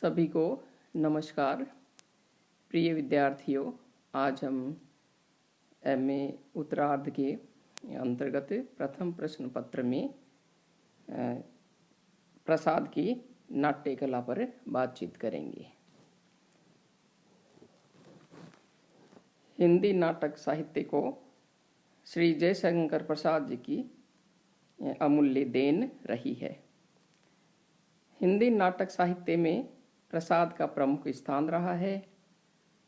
सभी को नमस्कार। प्रिय विद्यार्थियों, आज हम एमए उत्तरार्ध के अंतर्गत प्रथम प्रश्न पत्र में प्रसाद की नाट्य कला पर बातचीत करेंगे। हिंदी नाटक साहित्य को श्री जयशंकर प्रसाद जी की अमूल्य देन रही है। हिंदी नाटक साहित्य में प्रसाद का प्रमुख स्थान रहा है।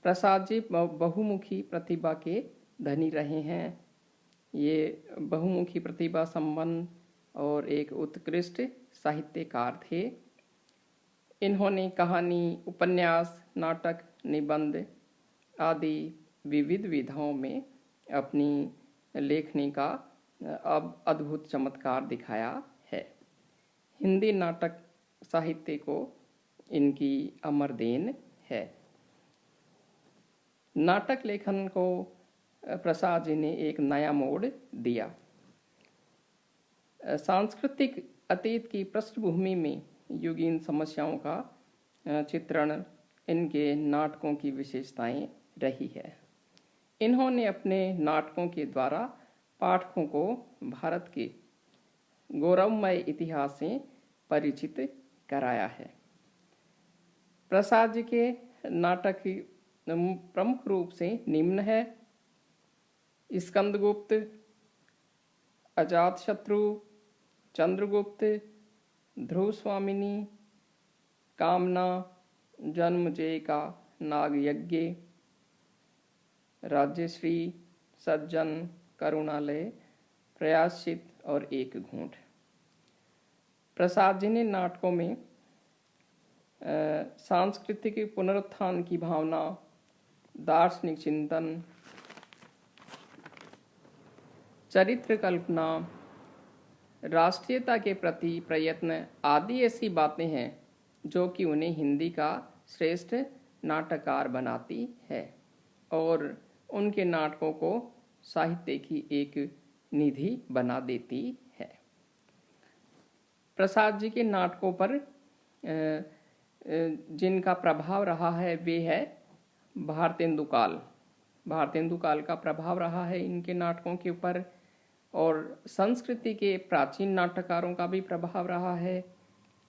प्रसाद जी बहुमुखी प्रतिभा के धनी रहे हैं। ये बहुमुखी प्रतिभा संपन्न और एक उत्कृष्ट साहित्यकार थे। इन्होंने कहानी, उपन्यास, नाटक, निबंध आदि विविध विधाओं में अपनी लेखनी का अब अद्भुत चमत्कार दिखाया है। हिंदी नाटक साहित्य को इनकी अमर देन है। नाटक लेखन को प्रसाद जी ने एक नया मोड़ दिया। सांस्कृतिक अतीत की पृष्ठभूमि में युगीन समस्याओं का चित्रण इनके नाटकों की विशेषताएं रही है। इन्होंने अपने नाटकों के द्वारा पाठकों को भारत के गौरवमय इतिहास से परिचित कराया है। प्रसाद जी के नाटक प्रमुख रूप से निम्न है: स्कंदगुप्त, अजातशत्रु, चंद्रगुप्त, ध्रुव स्वामिनी, कामना, जन्मजय का नागयज्ञ, राज्यश्री, सज्जन, करुणालय, प्रायश्चित और एक घूंट। प्रसाद जी ने नाटकों में सांस्कृतिक पुनरुत्थान की भावना, दार्शनिक चिंतन, चरित्र कल्पना, राष्ट्रीयता के प्रति प्रयत्न आदि ऐसी बातें हैं जो कि उन्हें हिंदी का श्रेष्ठ नाटककार बनाती है और उनके नाटकों को साहित्य की एक निधि बना देती है। प्रसाद जी के नाटकों पर जिनका प्रभाव रहा है वे है भारतेंदु काल। भारतेंदु काल का प्रभाव रहा है इनके नाटकों के ऊपर, और संस्कृति के प्राचीन नाटककारों का भी प्रभाव रहा है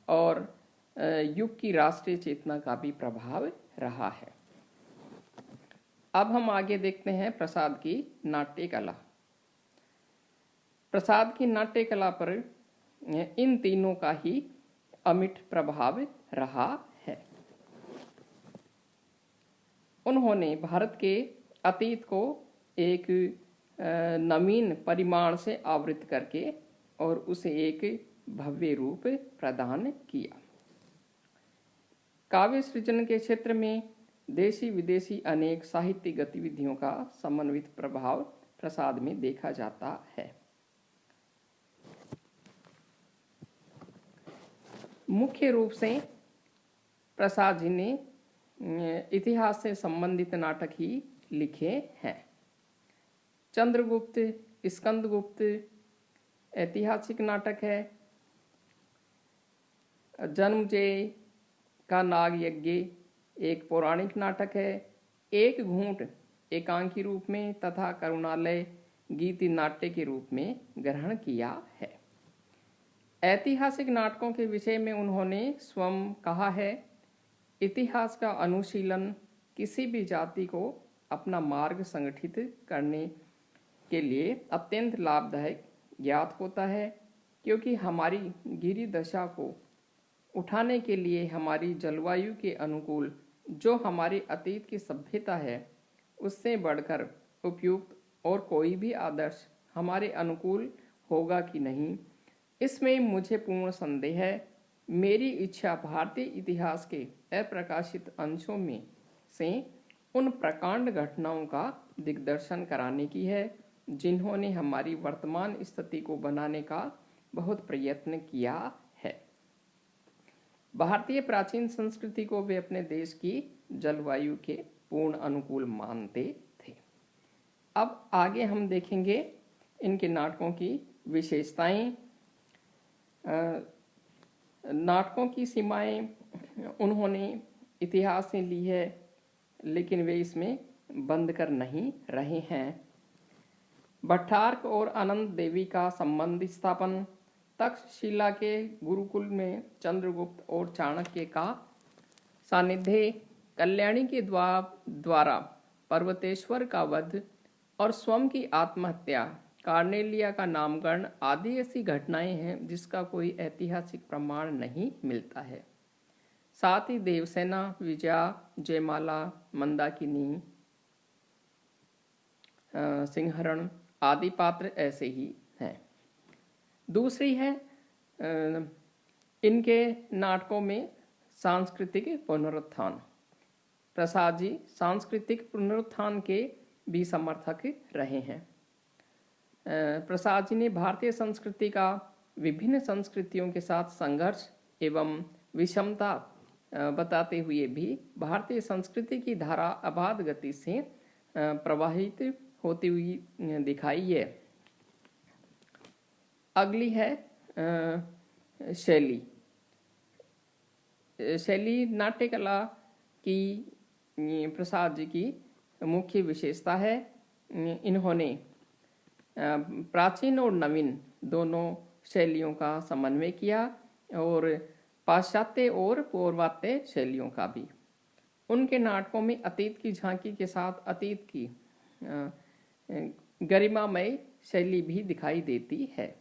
और युग की राष्ट्रीय चेतना का भी प्रभाव रहा है। अब हम आगे देखते हैं प्रसाद की नाट्य कला। प्रसाद की नाट्य कला पर इन तीनों का ही अमिट प्रभाव रहा है। उन्होंने भारत के अतीत को एक नवीन परिमाण से आवृत करके और उसे एक भव्य रूप प्रदान किया। काव्य सृजन के क्षेत्र में देशी विदेशी अनेक साहित्यिक गतिविधियों का समन्वित प्रभाव प्रसाद में देखा जाता है। मुख्य रूप से प्रसाद जी ने इतिहास से संबंधित नाटक ही लिखे हैं। चंद्रगुप्त, स्कंदगुप्त ऐतिहासिक नाटक है। जन्मजय का नागयज्ञ एक पौराणिक नाटक है। एक घूंट एकांकी रूप में तथा करुणालय गीति नाट्य के रूप में ग्रहण किया है। ऐतिहासिक नाटकों के विषय में उन्होंने स्वयं कहा है, इतिहास का अनुशीलन किसी भी जाति को अपना मार्ग संगठित करने के लिए अत्यंत लाभदायक ज्ञात होता है, क्योंकि हमारी गिरी दशा को उठाने के लिए हमारी जलवायु के अनुकूल जो हमारे अतीत की सभ्यता है उससे बढ़कर उपयुक्त और कोई भी आदर्श हमारे अनुकूल होगा कि नहीं, इसमें मुझे पूर्ण संदेह है। मेरी इच्छा भारतीय इतिहास के अप्रकाशित अंशों में से उन प्रकांड घटनाओं का दिग्दर्शन कराने की है जिन्होंने हमारी वर्तमान स्थिति को बनाने का बहुत प्रयत्न किया है। भारतीय प्राचीन संस्कृति को वे अपने देश की जलवायु के पूर्ण अनुकूल मानते थे। अब आगे हम देखेंगे इनके नाटकों की विशेषताएं। नाटकों की सीमाएं उन्होंने इतिहास से ली है, लेकिन वे इसमें बंद कर नहीं रहे हैं। भट्टार्क और अनंत देवी का संबंध स्थापन, तक्षशिला के गुरुकुल में चंद्रगुप्त और चाणक्य का सानिध्य, कल्याणी के द्वारा पर्वतेश्वर का वध और स्वयं की आत्महत्या, कार्नेलिया का नामकरण आदि ऐसी घटनाएं हैं जिसका कोई ऐतिहासिक प्रमाण नहीं मिलता है। साथ ही देवसेना, विजया, जयमाला, मंदाकिनी, सिंहरण आदि पात्र ऐसे ही हैं। दूसरी है इनके नाटकों में सांस्कृतिक पुनरुत्थान। प्रसाद जी सांस्कृतिक पुनरुत्थान के भी समर्थक रहे हैं। प्रसाद जी ने भारतीय संस्कृति का विभिन्न संस्कृतियों के साथ संघर्ष एवं विषमता बताते हुए भी भारतीय संस्कृति की धारा अबाध गति से प्रवाहित होती हुई दिखाई है। अगली है शैली। शैली नाट्य कला की प्रसाद जी की मुख्य विशेषता है। इन्होंने प्राचीन और नवीन दोनों शैलियों का समन्वय किया और पाश्चात्य और पौर्वात्य शैलियों का भी। उनके नाटकों में अतीत की झांकी के साथ अतीत की गरिमामय शैली भी दिखाई देती है।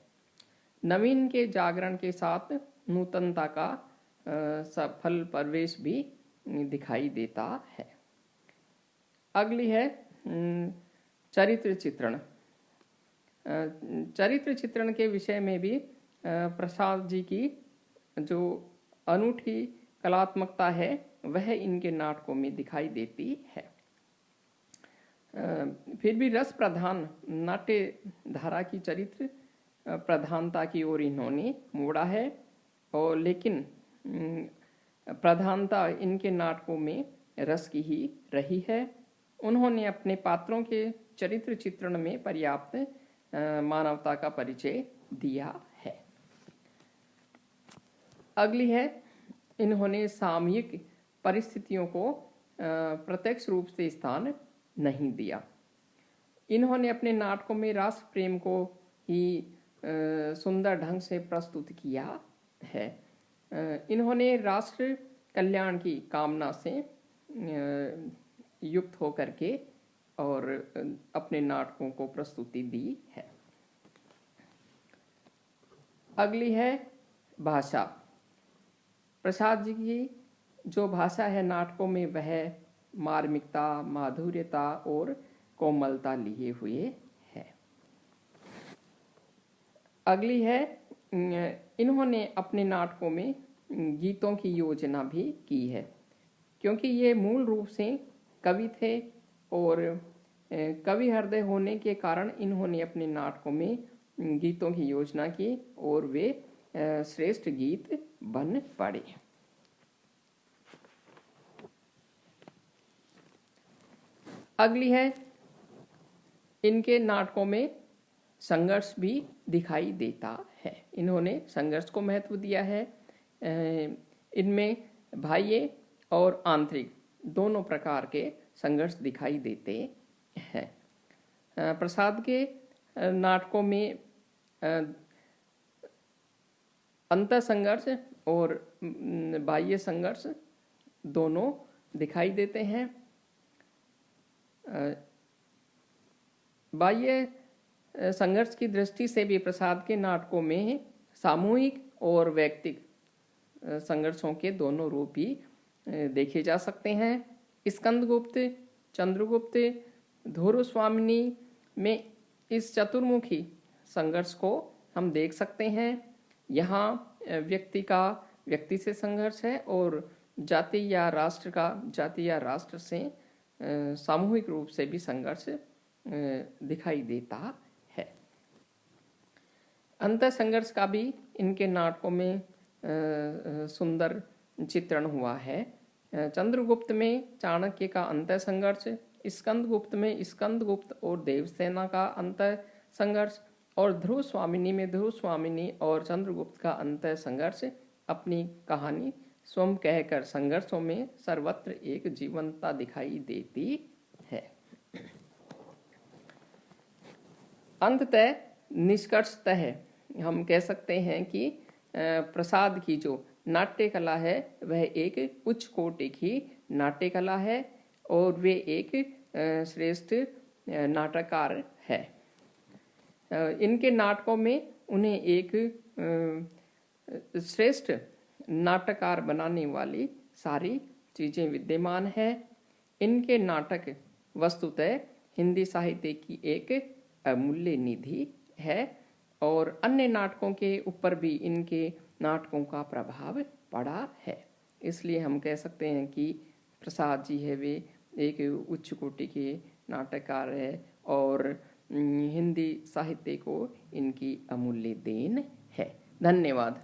नवीन के जागरण के साथ नूतनता का सफल प्रवेश भी दिखाई देता है। अगली है चरित्र चित्रण। चरित्र चित्रण के विषय में भी प्रसाद जी की जो अनूठी कलात्मकता है वह इनके नाटकों में दिखाई देती है। फिर भी रस प्रधान नाट्य धारा की चरित्र प्रधानता की ओर इन्होंने मोड़ा है, और लेकिन प्रधानता इनके नाटकों में रस की ही रही है। उन्होंने अपने पात्रों के चरित्र चित्रण में पर्याप्त मानवता का परिचय दिया है। अगली है इन्होंने सामयिक परिस्थितियों को प्रत्यक्ष रूप से स्थान नहीं दिया। इन्होंने अपने नाटकों में राष्ट्र प्रेम को ही सुंदर ढंग से प्रस्तुत किया है। इन्होंने राष्ट्र कल्याण की कामना से युक्त होकर के और अपने नाटकों को प्रस्तुति दी है। अगली है भाषा। प्रसाद जी की जो भाषा है नाटकों में वह मार्मिकता, माधुर्यता और कोमलता लिए हुए है। अगली है इन्होंने अपने नाटकों में गीतों की योजना भी की है, क्योंकि ये मूल रूप से कवि थे और कवि हृदय होने के कारण इन्होंने अपने नाटकों में गीतों की योजना की और वे श्रेष्ठ गीत बन पड़े। अगली है इनके नाटकों में संघर्ष भी दिखाई देता है। इन्होंने संघर्ष को महत्व दिया है। इनमें बाह्य और आंतरिक दोनों प्रकार के संघर्ष दिखाई देते हैं। प्रसाद के नाटकों में अंतर संघर्ष और बाह्य संघर्ष दोनों दिखाई देते हैं। बाह्य संघर्ष की दृष्टि से भी प्रसाद के नाटकों में सामूहिक और वैयक्तिक संघर्षों के दोनों रूप ही देखे जा सकते हैं। स्कंदगुप्त, चंद्रगुप्त, धुरस्वामिनी में इस चतुर्मुखी संघर्ष को हम देख सकते हैं। यहाँ व्यक्ति का व्यक्ति से संघर्ष है और जाति या राष्ट्र का जाति या राष्ट्र से सामूहिक रूप से भी संघर्ष दिखाई देता है। अंतर संघर्ष का भी इनके नाटकों में सुंदर चित्रण हुआ है। चंद्रगुप्त में चाणक्य का अंतर संघर्ष, स्कंदगुप्त में स्कंदगुप्त और देवसेना का अंतर संघर्ष, और ध्रुव स्वामिनी में ध्रुव स्वामिनी और चंद्रगुप्त का अंतर संघर्ष अपनी कहानी स्वयं कहकर संघर्षों में सर्वत्र एक जीवंतता दिखाई देती है। अंततः निष्कर्षतः हम कह सकते हैं कि प्रसाद की जो नाट्य कला है वह एक उच्च कोटि की नाट्य कला है और वे एक श्रेष्ठ नाटककार है। इनके नाटकों में उन्हें एक श्रेष्ठ नाटककार बनाने वाली सारी चीज़ें विद्यमान है। इनके नाटक वस्तुतः हिंदी साहित्य की एक अमूल्य निधि है और अन्य नाटकों के ऊपर भी इनके नाटकों का प्रभाव पड़ा है। इसलिए हम कह सकते हैं कि प्रसाद जी है वे एक उच्च कोटि के नाटककार है और हिंदी साहित्य को इनकी अमूल्य देन है। धन्यवाद।